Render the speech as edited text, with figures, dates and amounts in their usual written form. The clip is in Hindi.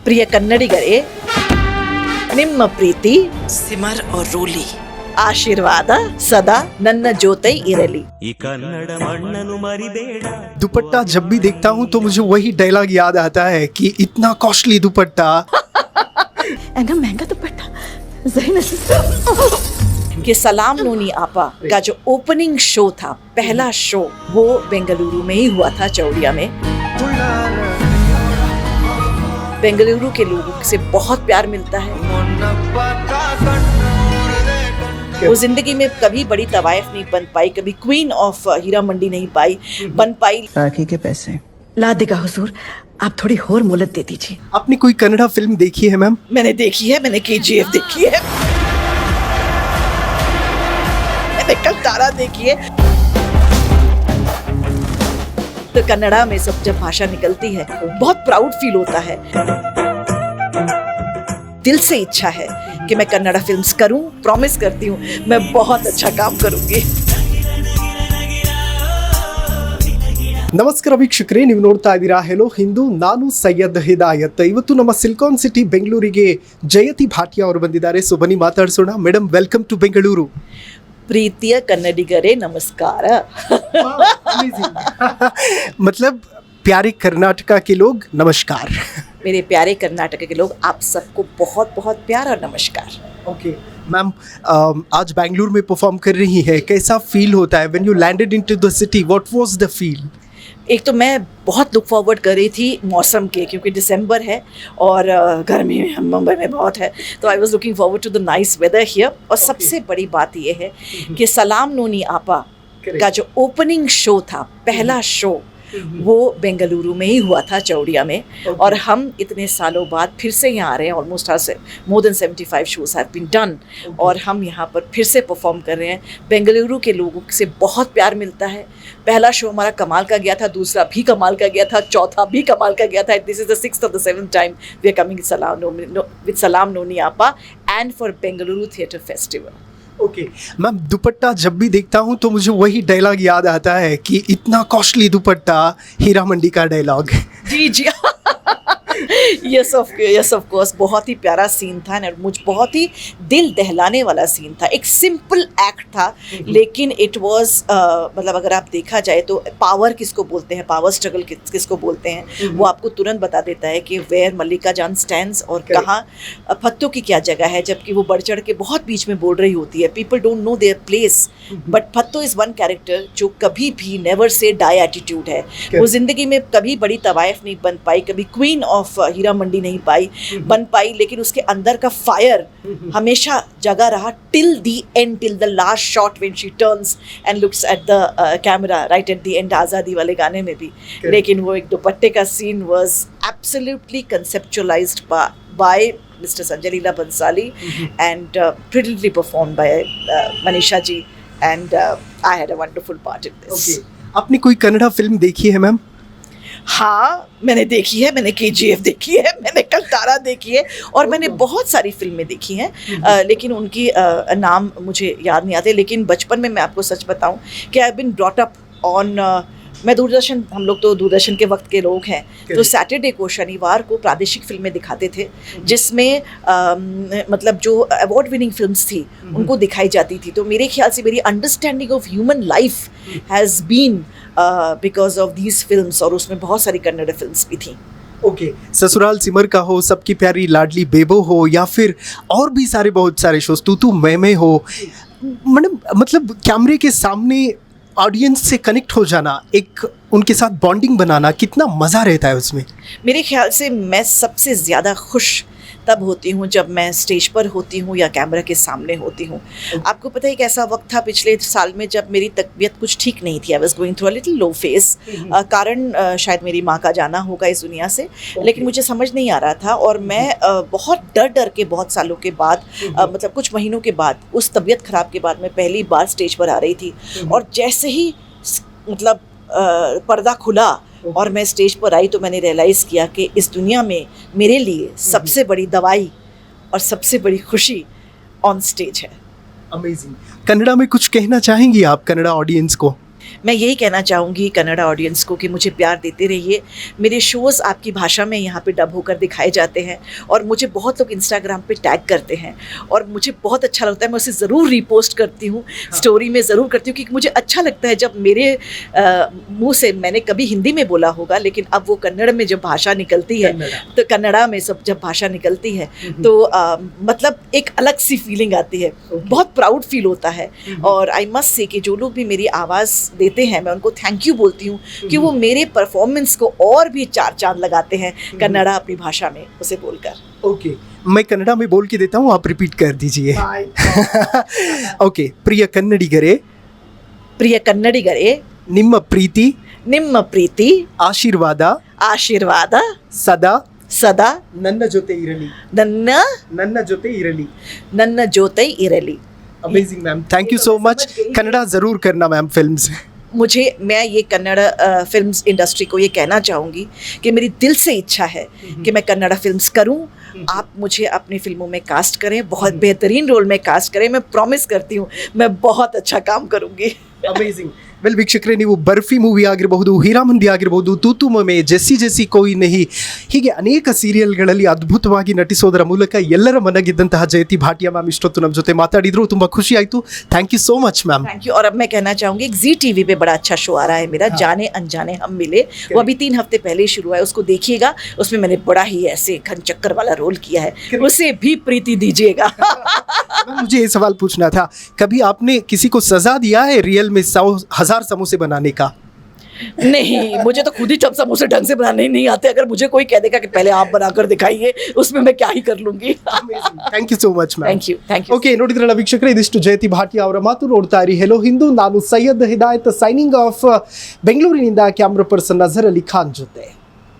ಪ್ರಿಯ ಕನ್ನಡಿಗರೇ, ನಿಮ್ಮ ಪ್ರೀತಿ ಸಿಮರ್ और ರೂಲಿ ಆಶೀರ್ವಾದ ಸದಾ ನನ್ನ ಜೊತೆ ಇರಲಿ. ಈ ಕನ್ನಡ ಮಣ್ಣನ್ನು ಮರಿಬೇಡ. दुपट्टा जब भी देखता हूँ तो मुझे वही डायलॉग याद आता है कि इतना कॉस्टली दुपट्टा. एंड महंगा दुपट्टा ज़हीनत कि सलाम नोनी आपा का जो ओपनिंग शो था, पहला शो, वो बेंगलुरु में ही हुआ था, चौड़िया में. बेंगलुरु के लोगों से बहुत प्यार मिलता है. वो जिंदगी में कभी बड़ी तवायफ नहीं बन पाई, कभी क्वीन ऑफ हीरा मंडी नहीं बन पाई. राखी के पैसे ला देगा हुजूर, आप थोड़ी और मोहलत दे दीजिए. आपने कोई कन्नड़ा फिल्म देखी है मैम? मैंने देखी है, मैंने KGF देखी है, मैंने कंतारा देखी है. तो कन्नड़ा में सब जब भाषा निकलती है बहुत प्राउड फील होता है. दिल से इच्छा है कि मैं कन्नड़ा फिल्म्स करूं. प्रॉमिस करती हूं मैं बहुत अच्छा काम करूंगी. ನಮಸ್ಕಾರ ವೀಕ್ಷಕರೇ, ನೀವು ನೋಡ್ತಾ ಇದ್ದೀರಾ ಹೆಲೋ ಹಿಂದೂ. ನಾನು ಸೈಯದ್ ಹಿದಾಯತ್. ಇವತ್ತು ನಮ್ಮ ಸಿಲಿಕಾನ್ ಸಿಟಿ ಬೆಂಗಳೂರಿಗೆ ಜಯತಿ ಭಾಟಿಯಾ ಅವರು ಬಂದಿದ್ದಾರೆ. ಸೊ ಬನ್ನಿ ಮಾತಾಡ್ಸೋಣ. Madam, welcome to Bengaluru. ಪ್ರೀತಿಯ ಕನ್ನಡಿಗರೇ ನಮಸ್ಕಾರ. मतलब प्यारे कर्नाटका के लोग नमस्कार. मेरे प्यारे कर्नाटक के लोग, आप सबको बहुत बहुत प्यार और नमस्कार. ओके मैम, आज बेंगलुरु में परफॉर्म कर रही है, कैसा फील होता है when you landed into the city? What was the feel? एक तो मैं बहुत लुक फॉरवर्ड कर रही थी मौसम के, क्योंकि दिसंबर है और गर्मी में मुंबई में बहुत है, तो I was looking forward to the nice weather here. और सबसे बड़ी बात ये है कि सलाम नोनी आपा का जो ओपनिंग शो था, पहला शो, वो बेंगलुरु में ही हुआ था, चौड़िया में. और हम इतने सालों बाद फिर से यहाँ आ रहे हैं. Almost more than 75 shows have been done, और हम यहाँ पर फिर से परफॉर्म कर रहे हैं. बेंगलुरु के लोगों से बहुत प्यार मिलता है. पहला शो हमारा कमाल का गया था, दूसरा भी कमाल का गया था, चौथा भी कमाल का गया था. This is the 6th or the 7th time we are coming with Salam Noni Appa and for Bengaluru Theatre Festival. Okay ma'am, दुपट्टा जब भी देखता हूँ तो मुझे वही डायलॉग याद आता है कि इतना कॉस्टली दुपट्टा, हीरा मंडी का डायलॉग. जी जी यस ऑफ कोर्स. बहुत ही प्यारा सीन था और मुझ बहुत ही दिल दहलाने वाला सीन था. एक सिंपल एक्ट था, लेकिन इट वाज मतलब अगर आप देखा जाए तो पावर किसको बोलते हैं, पावर स्ट्रगल किसको बोलते हैं, वो आपको तुरंत बता देता है कि वेयर मल्लिका जान स्टैंड्स और कहाँ फत्तों की क्या जगह है. जबकि वो बढ़ चढ़ के बहुत बीच में बोल रही होती है. People don't know their place, but Fatto is one character जो कभी भी नेवर से डाई एटीट्यूड है. वो जिंदगी में कभी बड़ी तवायफ नहीं बन पाई, कभी क्वीन ऑफ हीरा मंडी नहीं बन पाई, लेकिन उसके अंदर का फायर हमेशा जगा रहा till the end, till the last shot when she turns and looks at the camera right at the end. आज़ादी वाले गाने में भी. लेकिन वो एक दुपट्टे का scene was absolutely conceptualised by Mr. Sanjay Leela Bhansali and brilliantly performed by Manisha ji, and I had a wonderful part in this. Okay. आपने कोई कन्नड़ा फिल्म देखी है मैम? हाँ, मैंने देखी है. मैंने KGF देखी है, मैंने कंतारा देखी है, और मैंने बहुत सारी फिल्में देखी हैं. लेकिन उनकी नाम मुझे याद नहीं आते. लेकिन बचपन में मैं आपको सच बताऊं कि I been brought up on, मैं दूरदर्शन, हम लोग तो दूरदर्शन के वक्त के लोग हैं, तो सैटरडे को, शनिवार को प्रादेशिक फिल्में दिखाते थे, जिसमें मतलब जो अवार्ड विनिंग फिल्म्स थी उनको दिखाई जाती थी. तो मेरे ख्याल से मेरी understanding of human life has been because of these films, और उसमें बहुत सारी कन्नड़ फिल्म्स भी थी. ओके ससुराल सिमर का हो, सबकी प्यारी लाडली बेबो हो, या फिर और भी सारे बहुत सारे शोज, तू मैं हो, मतलब कैमरे के सामने ऑडियंस से कनेक्ट हो जाना, एक उनके साथ बॉन्डिंग बनाना, कितना मज़ा रहता है उसमें. मेरे ख्याल से मैं सबसे ज़्यादा खुश तब होती हूँ जब मैं स्टेज पर होती हूँ या कैमरा के सामने होती हूँ. आपको पता है एक ऐसा वक्त था पिछले साल में जब मेरी तबीयत कुछ ठीक नहीं थी. I was going through a little low phase. कारण शायद मेरी माँ का जाना होगा इस दुनिया से, लेकिन मुझे समझ नहीं आ रहा था. और मैं बहुत डर के बहुत सालों के बाद, मतलब कुछ महीनों के बाद, उस तबीयत ख़राब के बाद मैं पहली बार स्टेज पर आ रही थी. और जैसे ही मतलब पर्दा खुला और मैं स्टेज पर आई तो मैंने रियलाइज़ किया कि इस दुनिया में मेरे लिए सबसे बड़ी दवाई और सबसे बड़ी खुशी ऑन स्टेज है. अमेजिंग. कन्नड़ा में कुछ कहना चाहेंगी आप कन्नड़ा ऑडियंस को? मैं यही कहना चाहूँगी कन्नड़ा ऑडियंस को कि मुझे प्यार देते रहिए। मेरे शोज़ आपकी भाषा में यहाँ पे डब होकर दिखाए जाते हैं और मुझे बहुत लोग इंस्टाग्राम पे टैग करते हैं और मुझे बहुत अच्छा लगता है। मैं उसे ज़रूर रीपोस्ट करती हूँ, स्टोरी में ज़रूर करती हूँ, क्योंकि मुझे अच्छा लगता है जब मेरे मुँह से, मैंने कभी हिंदी में बोला होगा लेकिन अब वो कन्नड़ में जब भाषा निकलती है तो कन्नड़ा में जब भाषा निकलती है तो मतलब एक अलग सी फीलिंग आती है, बहुत प्राउड फील होता है। और आई मस्ट से कि जो लोग भी मेरी आवाज़ देते हैं मैं उनको थैंक यू बोलती हूँ कि वो मेरे परफॉर्मेंस को और भी चार चांद लगाते हैं कन्नड़ा अपनी भाषा में उसे बोलकर। ओके, मैं कन्नड़ा में बोल के देता हूँ, आप रिपीट कर दीजिए। ओके, प्रिय कन्नडिगरे, प्रिय कन्नडिगरे, ನಿಮ್ಮ ಪ್ರೀತಿ, ನಿಮ್ಮ ಪ್ರೀತಿ, ಆಶೀರ್ವಾದ ಆಶೀರ್ವಾದ ಸದಾ ಸದಾ ನನ್ನ ಜೊತೆ ಇರಲಿ, ನನ್ನ ಜೊತೆ ಇರಲಿ। ನನ್ನ ಜೊತೆ ಇರಲಿ। Amazing ma'am, thank you so much. Kannada ज़रूर करना मैम फिल्म से। मैं ये कन्नड़ फिल्म्स इंडस्ट्री को ये कहना चाहूँगी कि मेरी दिल से इच्छा है कि मैं कन्नड़ा फिल्म्स करूँ। आप मुझे अपनी फिल्मों में कास्ट करें, बहुत बेहतरीन रोल में कास्ट करें। मैं प्रॉमिस करती हूँ मैं बहुत अच्छा काम करूँगी। ಅಮೇಜಿಂಗ್। ವೆಲ್ ವೀಕ್ಷಕರೇ, ನೀವು ಬರ್ಫಿ ಮೂವಿ ಆಗಿರಬಹುದು, ಹೀರಾಮಂದಿ ಆಗಿರಬಹುದು, ತೂತು ಮಮೆ, ಜೆಸ್ಸಿ ಜೆಸ್ಸಿ ಕೋಯಿ ನಹಿ, ಹೀಗೆ ಅನೇಕ ಸೀರಿಯಲ್ಗಳಲ್ಲಿ ಅದ್ಭುತವಾಗಿ ನಟಿಸೋದರ ಮೂಲಕ ಎಲ್ಲರ ಮನಗೆದ್ದಂತಹ ಜಯತಿ ಭಾಟಿಯಾ ಮ್ಯಾಮ್ ಇಷ್ಟೊತ್ತು ನಮ್ಮ ಜೊತೆ ಮಾತಾಡಿದ್ರು, ತುಂಬ ಖುಷಿ ಆಯಿತು। Thank you so much ma'am. Thank you. और अब मैं कहना चाहूँगी एक जी टीवी पे बड़ा अच्छा शो आ रहा है मेरा, जाने अनजाने हम मिले। वो अभी 3 हफ्ते पहले ही शुरू हुआ है, उसको देखिएगा। उसमें मैंने बड़ा ही ऐसे घन चक्कर वाला रोल किया है, उसे भी प्रीति दीजिएगा। मुझे ये सवाल पूछना था, कभी आपने किसी को सजा दिया है रियल में 100,000 समोसे बनाने का? नहीं, मुझे तो खुद ही सब समोसे ढंग से बनाने नहीं आते। अगर मुझे कोई कह देगा कि पहले आप बनाकर दिखाइए, उसमें मैं क्या ही कर लूंगी। Thank you so much ma'am. Thank you. Okay, ನೋಡಿದ್ರಲ್ಲ ವೀಕ್ಷಕರೇ, ಇದಿಷ್ಟು ಜಯತಿ ಭಾಟಿಯಾ ಅವರ ಮಾತು। ನೋಡ್ತಾ ಇರಿ ಹೆಲೋ ಹಿಂದೂ, ನಾನು ಸೈಯದ್ ಹಿದಾಯತ್ ಸೈನಿಂಗ್ ಆಫ್ ಬೆಂಗಳೂರಿನಿಂದ ಕ್ಯಾಮ್ರಾ ಪರ್ಸನ್ ನಜರ್ ಅಲಿ ಖಾನ್ ಜೊತೆ।